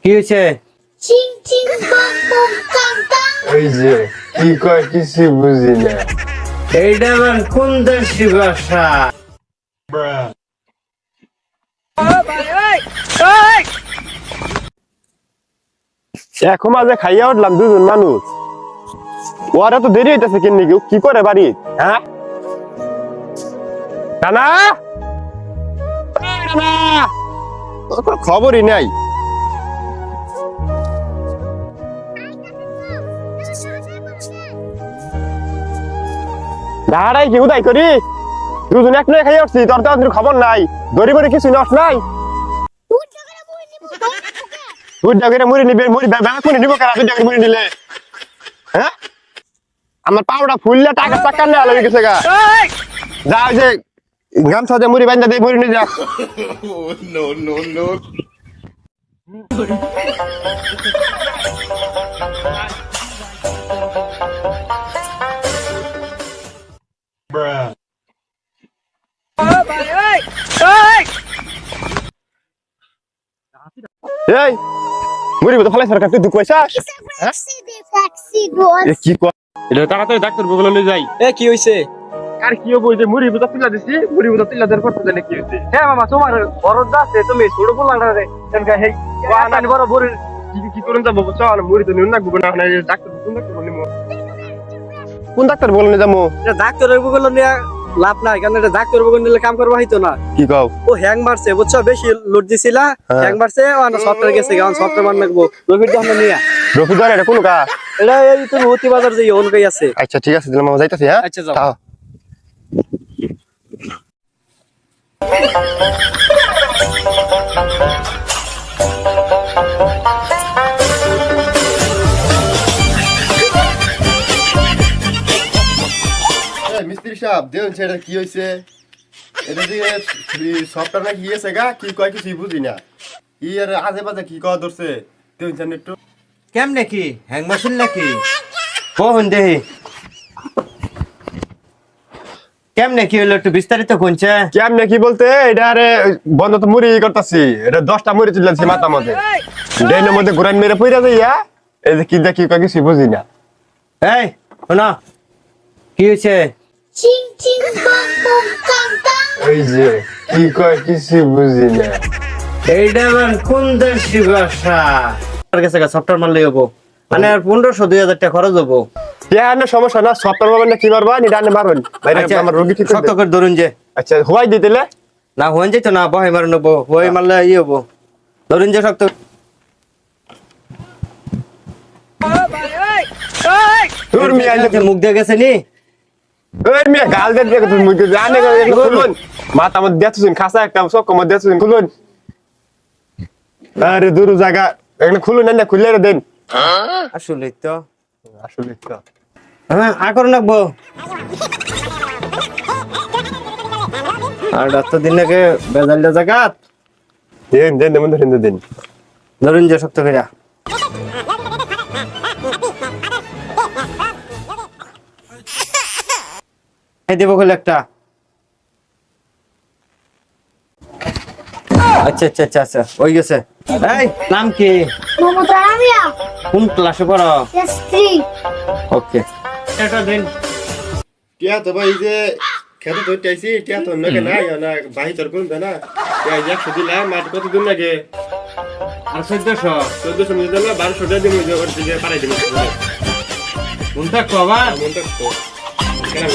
কি হয়েছে? চিং চিং bomb bomb Kang Kang. এই যে কি কয় কিছু বুঝি না। এইটা আবার কোন দেশি ভাষা? এখন মাঝে খাইয়া উঠলাম দুজন মানুষ, ওরা তো দেরি হইতেছে কেন নাকি, কি করে বাড়ি? হ্যাঁ নানা, নানা, ওর কোনো খবরই নাই। দাঁড়াই কি উদয় করি, দুজন এক নয় খাইয়া উঠছি, তোর তো খবর নাই, দড়ি বড়ি কিছু নস নাই। দুধ জায়গাটা মুড়ি নিব। তুই ডাকে মুড়ি নিবে, মুড়ি ব্যাগ মুড়ি নিব কেন? তুই ডাকে মুড়ি নিলে হ্যাঁ, আমার পাউডা ফুললে টাকা টাকা নেওয়া লাগে গেছে গা। যা ওই যে গামছা দিয়ে মুড়ি বান্ধা দিয়ে মুড়ি নিয়ে যা। এই মুড়ি তো ফলাই সরকার, তুই দুঃখ পয়সা ফ্যাক্সি গোস। কি কর? এটা তাড়াতাড়ি ডাক্তার বগলে নিয়ে যাই। কি হইছে? আর কি হবো, যে মুড়ি বুঝা তুলা দিছি, মুড়ি বুঝা তুলা দেওয়ার করতে জানে কি হয়েছে। হ্যাঁ মামা, তোমার বরদ আছে, তুমি ছোট বললা রে এনকা হেই আতানি বড় বড় কি করুন যাবো চল, মুড়ি তো নিউ না গুবো না, ডাক্তার কোন ডাক্তার বলনিমু, কোন ডাক্তার বলনে যাবো? এটা ডাক্তারের বগল নিয়ে লাভ নাই, কারণ এটা ডাক্তার বগল নিলে কাম করবা হইতো না। কি কও? ও হ্যাং মারছে বুঝছো, বেশি লোড দিছিলা, হ্যাং মারছে ও না সফটওয়্যার গেছে, কারণ সফটওয়্যার মান লাগবো রবির দহন নিয়া। রফিদার এটা কোন কা? এটা এই তুমি হতি বাজার যাই অনকাই আছে। আচ্ছা ঠিক আছে, দিলাম, মামা যাইতাছি। হ্যাঁ আচ্ছা যাও। তাও মিস্ত্রি সাহেব দেউন সেটা কি হয়েছে? এটা দিয়ে সফটওয়্যার নাকি গিয়েছে গা, কি কয় কিছুই বুঝি না। ই আর আজে বাজে কি কওয়া ধরছে, দেউন একটু। কেমনে কি হ্যাং মারছিল নাকি? কখন দেহি কেমনে কি হলো একটু বিস্তারিত কোনছে? কেমনে কি বলতে, এটা আরে বন্ধ তো মুড়ি করতেছি, এটা 10টা মুড়ি তুলছি মাথা মধ্যে, ডেনের মধ্যে ঘুরান মেরে পইরা যাইয়া, এই যে কি দেখি কয় কিছুই বুঝি না। এই শোনো, কি হয়েছে? চিং চিং বম বম কাং কাং। এই যে কি কয় কিছুই বুঝি না। এইটা আবার কোন দেশি ভাষা? আর কাছে সফটওয়্যার মারলে হবো, মানে আর 1500-2000 টাকা খরচ হবো। না সমস্যা না, সফটওয়্যার পাবেন না, কি মারবা নি ডানে মারবেন বাইরে, আচ্ছা, আমার রোগী ঠিক শক্ত করে ধরুন যে। আচ্ছা হওয়াই দিতেলে না হয়ে যেত না, বহে মারে নেবো, বহে মারলে ইয়ে হবো, ধরুন যে শক্ত। তোর মিয়া মুখ দিয়ে গেছে নি? ওই মিয়া গাল দে দেখো, তুমি মুখে জানে এগুলো খুলুন, মাথা মধ্যে দেখছুন, খাসা একটা চোখ মধ্যে দেখছুন, খুলুন। আরে দূর জায়গা এখানে খুলুন না, খুলে দেন। আসলে তো আসলে তো হ্যাঁ আকর রাখবো। আর ডাক্তার দিন নাকি বেজালটা জায়গাত দেন দেন দেন দেন, ধরুন যে শক্ত করে দেবো খুলে একটা। আচ্ছা আচ্ছা আচ্ছা আচ্ছা ওই গেছে। এই নাম কি? মোহাম্মদ রামিয়া। কোন ক্লাসে পড়ো? S3। ওকে এটা দিন। টিয়া তো ভাই যে খেতে তো চাইছি, টিয়া তো নাকি নাই না, ভাই তোর কোন না, টিয়া 100 দিলা, মাঠ কত দিন লাগে? আর 1400 মিলে দিলা, 1200 টাকা দিমু, যে ওর দিকে পারাই দিমু। কোনটা কবা? মন তো কেন